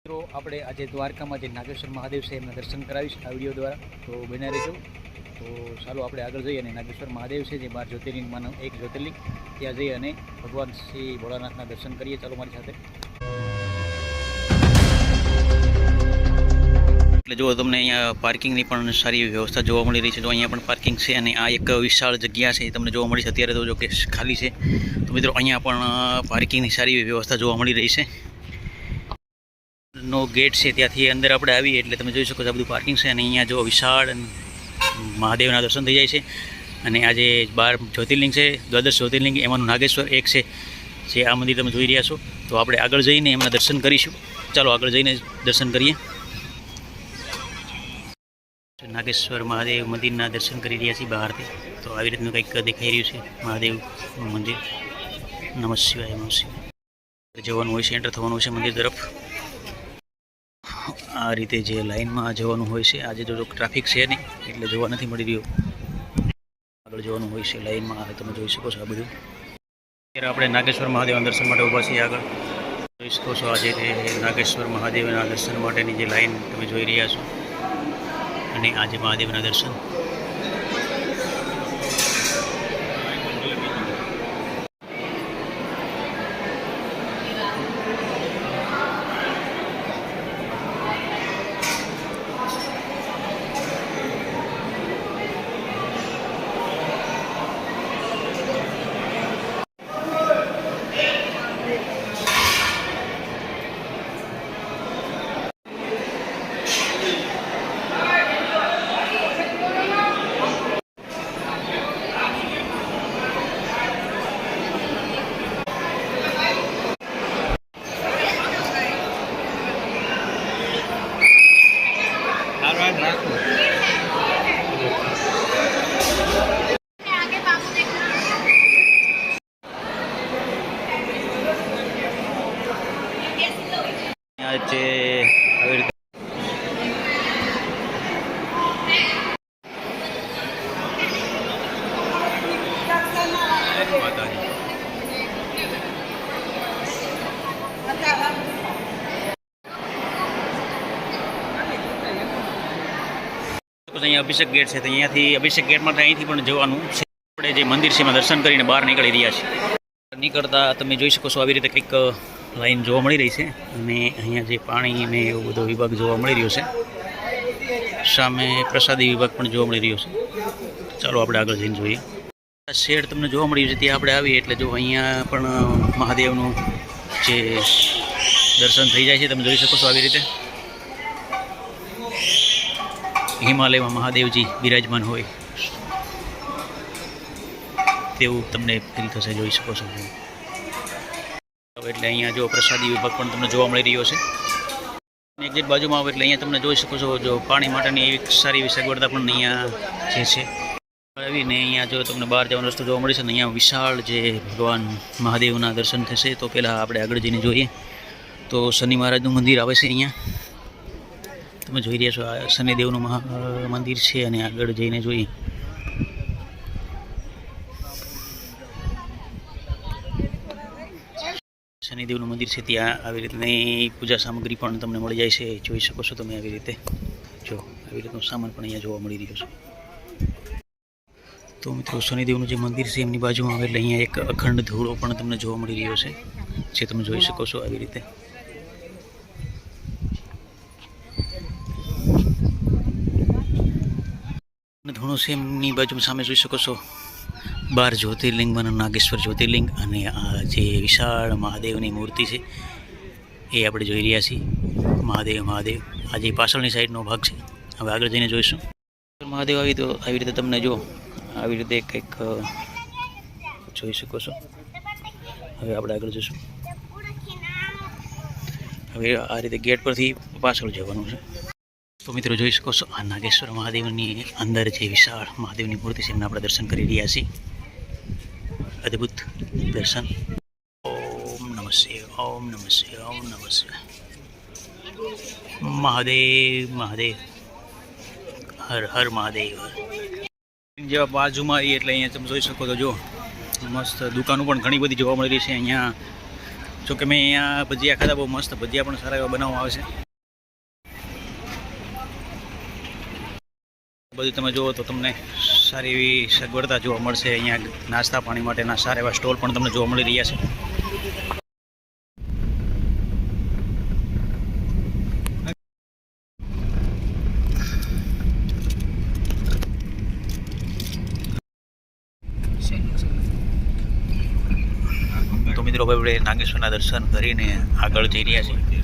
મિત્રો આપણે આજે દ્વારકામાં જે નાગેશ્વર મહાદેવ છે એમના દર્શન કરાવીશ આ વિડીયો દ્વારા, તો બન્યા રહેજો. તો ચાલો આપણે આગળ જઈએ અને નાગેશ્વર મહાદેવ છે જે 12 જ્યોતિર્લિંગમાંનું એક જ્યોતિર્લિંગ, ત્યાં જઈ અને ભગવાન શ્રી ભોળાનાથના દર્શન કરીએ. ચાલો મારી સાથે. એટલે જો તમને અહીંયા પાર્કિંગની પણ સારી વ્યવસ્થા જોવા મળી રહી છે. જો અહીંયા પણ પાર્કિંગ છે અને આ એક વિશાળ જગ્યા છે તમને જોવા મળી છે. અત્યારે તો જો કે ખાલી છે, તો મિત્રો અહીંયા પણ પાર્કિંગની સારી વ્યવસ્થા જોવા મળી રહી છે. નો ગેટ છે ત્યાંથી અંદર આપણે આવીએ એટલે તમે જોઈ શકો છો આ બધું પાર્કિંગ છે. અને અહીંયા જો વિશાળ મહાદેવના દર્શન થઈ જાય છે. અને આ જે 12 જ્યોતિર્લિંગ છે, દ્વાદશ જ્યોતિર્લિંગ, એમાંનું નાગેશ્વર એક છે જે આ મંદિર તમે જોઈ રહ્યા છો. તો આપણે આગળ જઈને એમના દર્શન કરીશું. ચાલો આગળ જઈને દર્શન કરીએ. નાગેશ્વર મહાદેવ મંદિરના દર્શન કરી રહ્યા છીએ બહારથી. તો આવી રીતનું કંઈક દેખાઈ રહ્યું છે મહાદેવનું મંદિર. નમઃ શિવાય, નમઃ શિવાય. જવાનું હોય છે, એન્ટર થવાનું હોય છે મંદિર તરફ. આ રીતે જે લાઇનમાં જવાનું હોય છે. આજે જો ટ્રાફિક છે નહીં એટલે જોવા નથી મળી રહ્યું. આગળ જવાનું હોય છે લાઇનમાં, તમે જોઈ શકો છો આ બધું. અત્યારે આપણે નાગેશ્વર મહાદેવના દર્શન માટે ઊભા છીએ. આગળ જોઈ શકો છો આજે નાગેશ્વર મહાદેવના દર્શન માટેની જે લાઇન તમે જોઈ રહ્યા છો. અને આજે મહાદેવના દર્શન. આજે આવી રીતે અહીંયા અભિષેક ગેટ છે, તો અહીંયાથી અભિષેક ગેટ માટે અહીંથી પણ જવાનું છે. આપણે જે મંદિર છે એમાં દર્શન કરીને બહાર નીકળી રહ્યા છીએ. નીકળતા તમે જોઈ શકો છો આવી રીતે કંઈક લાઈન જોવા મળી રહી છે. અને અહીંયા જે પાણી ને એવો બધો વિભાગ જોવા મળી રહ્યો છે. સામે પ્રસાદી વિભાગ પણ જોવા મળી રહ્યો છે. ચાલો આપણે આગળ જઈને જોઈએ. શેડ તમને જોવા મળી રહ્યું છે, ત્યાં આપણે આવીએ એટલે જો અહીંયા પણ મહાદેવનું જે દર્શન થઈ જાય છે. તમે જોઈ શકો છો આવી રીતે હિમાલયમાં મહાદેવજી બિરાજમાન હોય તેવું તમને ફીલ થશે, જોઈ શકો છો. એટલે અહીંયા જો પ્રસાદી વિભાગ પણ તમને જોવા મળી રહ્યો છે. એક્ઝેક્ટ બાજુમાં આવે એટલે અહીંયા તમને જોઈ શકો છો જો પાણી માટેની એવી સારી એવી સગવડતા પણ અહીંયા જે છે આવીને અહીંયા જો તમને બહાર જવાનો રસ્તો જોવા મળે છે. ને અહીંયા વિશાળ જે ભગવાન મહાદેવના દર્શન થશે. તો પહેલાં આપણે આગળ જઈને જોઈએ તો શનિ મહારાજનું મંદિર આવે છે. અહીંયા તમે જોઈ રહ્યા છો આ શનિદેવનું મંદિર છે. અને આગળ જઈને જોઈએ શનિદેવનું મંદિર છે. ત્યાં આવી રીતની પૂજા સામગ્રી પણ તમને મળી જાય છે. જોઈ શકો છો તમે આવી રીતે જો આવી રીતનો સામાન પણ અહીંયા જોવા મળી રહ્યો છે. તો મિત્રો શનિદેવનું જે મંદિર છે એમની બાજુમાં આવે એટલે અહીંયા એક અખંડ ધૂળો પણ તમને જોવા મળી રહ્યો છે, જે તમે જોઈ શકો છો આવી રીતે. ધૂણો છે એમની બાજુમાં સામે જોઈ શકો છો 12 જ્યોતિર્લિંગમાંનું નાગેશ્વર જ્યોતિર્લિંગ. અને આ જે વિશાળ મહાદેવની મૂર્તિ છે એ આપણે જોઈ રહ્યા છીએ. મહાદેવ આ જે પાછળની સાઈડનો ભાગ છે. હવે આગળ જઈને જોઈશું મહાદેવ આવી રીતે તમને જો આવી રીતે કંઈક જોઈ શકો છો. હવે આપણે આગળ જઈશું. હવે આ રીતે ગેટ પરથી પાછળ જવાનું છે. તો મિત્રો જોઈ શકો છો આ નાગેશ્વર મહાદેવની અંદર જે વિશાળ મહાદેવની મૂર્તિ છે એમના આપણે દર્શન કરી રહ્યા છીએ. અદ્ભુત દર્શન. ઓમ નમઃ શિવાય, ઓમ નમઃ શિવાય, ઓમ નમઃ શિવાય. મહાદેવ હર હર મહાદેવ. જેવા બાજુમાં આવીએ એટલે અહીંયા તમે જોઈ શકો તો જો મસ્ત દુકાનો પણ ઘણી બધી જોવા મળી રહી છે. અહીંયા જોકે મેં અહીંયા ભજીયા ખાધા, બહુ મસ્ત ભજીયા પણ સારા એવા બનાવવામાં આવે છે. બધું તમે જુઓ તો તમને સારી એવી સગવડતા જોવા મળશે. અહીંયા નાસ્તા પાણી માટેના સારા એવા સ્ટોલ પણ તમને જોવા મળી રહ્યા છે. તો મિત્રો આપણે નાગેશ્વરના દર્શન કરીને આગળ જઈ રહ્યા છીએ.